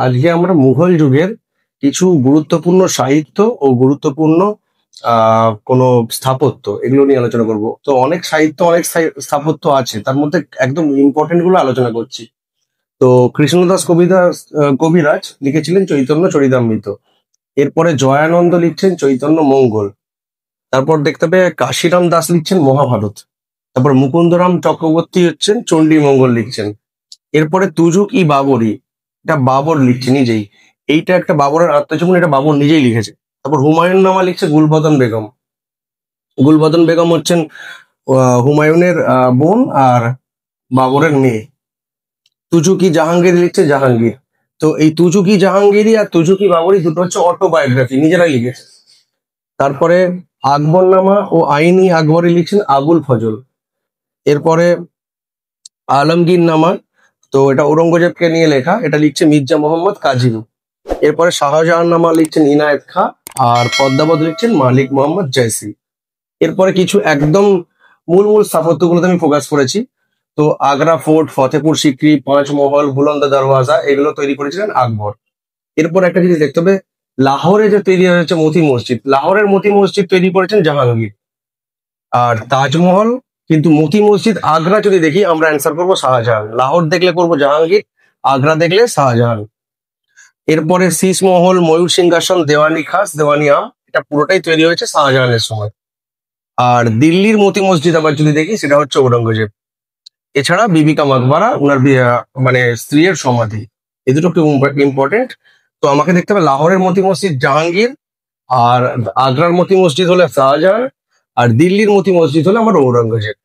আজকে আমরা মুঘল যুগের কিছু গুরুত্বপূর্ণ সাহিত্য ও গুরুত্বপূর্ণ কোনো স্থাপত্য এগুলো নিয়ে আলোচনা করব। তো অনেক সাহিত্য, অনেক স্থাপত্য আছে, তার মধ্যে একদম ইম্পর্টেন্ট গুলো আলোচনা করছি। তো কৃষ্ণদাস কবিরাজ লিখেছিলেন চৈতন্য চরিতামৃত। এরপরে জয়ানন্দ লিখছেন চৈতন্য মঙ্গল। তারপর দেখতে হবে কাশিরাম দাস লিখছেন মহাভারত। তারপর মুকুন্দরাম চক্রবর্তী হচ্ছেন চণ্ডী মঙ্গল লিখছেন। এরপরে তুজুক ই বাবরি, এটা বাবর লিখছে নিজেই। এইটা একটা বাবরের আত্মজীবনী, এটা বাবর নিজেই লিখেছে। তারপর হুমায়ুন নামা লিখছে গুলবদন বেগম। গুলবদন বেগম হচ্ছেন হুমায়ুনের বোন আর বাবরের মেয়ে। তুজুকি জাহাঙ্গীর লিখছে জাহাঙ্গীর। তো এই তুজুকি জাহাঙ্গীরই আর তুজুকি বাবরি দুটো হচ্ছে অটোবায়োগ্রাফি, নিজেরাই লিখেছে। তারপরে আকবরনামা ও আইনি আকবরী লিখছেন আবুল ফজল। এরপরে আলমগীর নামা, তো এটা ঔরঙ্গজেবকে নিয়ে লেখা, এটা লিখছে মির্জা মোহাম্মদ কাজিম। এরপরে শাহজাহান নামা লিখছেন ইনায়েত খাঁ, আর পদ্মাবত লিখছেন মালিক মোহাম্মদ জয়সি। এরপরে কিছু একদম মূল মূল স্থাপত্যগুলোতে আমি ফোকাস করেছি। তো আগ্রা ফোর্ট, ফতেপুর সিক্রি, পাঁচ মহল, বুলন্দ দরওয়াজা এগুলো তৈরি করেছিলেন আকবর। এরপর একটা জিনিস দেখতে হবে, লাহোরে যে তৈরি হয়েছে মতি মসজিদ, লাহোরের মতি মসজিদ তৈরি করেছেন জাহাঙ্গীর। আর তাজমহল, কিন্তু মতি মসজিদ আগ্রা যদি দেখি আমরা অ্যান্সার করবো শাহজাহান। লাহোর দেখলে করবো জাহাঙ্গীর, আগ্রা দেখলে শাহজাহান। এরপরে শীষ মহল, ময়ূর সিংহাসন, দেওয়ানি খাস, দেওয়ানি আম, এটা পুরোটাই তৈরি হয়েছে শাহজাহানের সময়। আর দিল্লির মতি মসজিদ আবার যদি দেখি সেটা হচ্ছে ঔরঙ্গজেব। এছাড়া বিবি কা মাকবারা, ওনার মানে স্ত্রীর সমাধি, এই দুটো খুব ইম্পর্টেন্ট। তো আমাকে দেখতে হবে লাহোরের মতি মসজিদ জাহাঙ্গীর, আর আগ্রার মতি মসজিদ হলে শাহজাহান, আর দিল্লির মতি মসজিদ হলে আমার ঔরঙ্গজেব।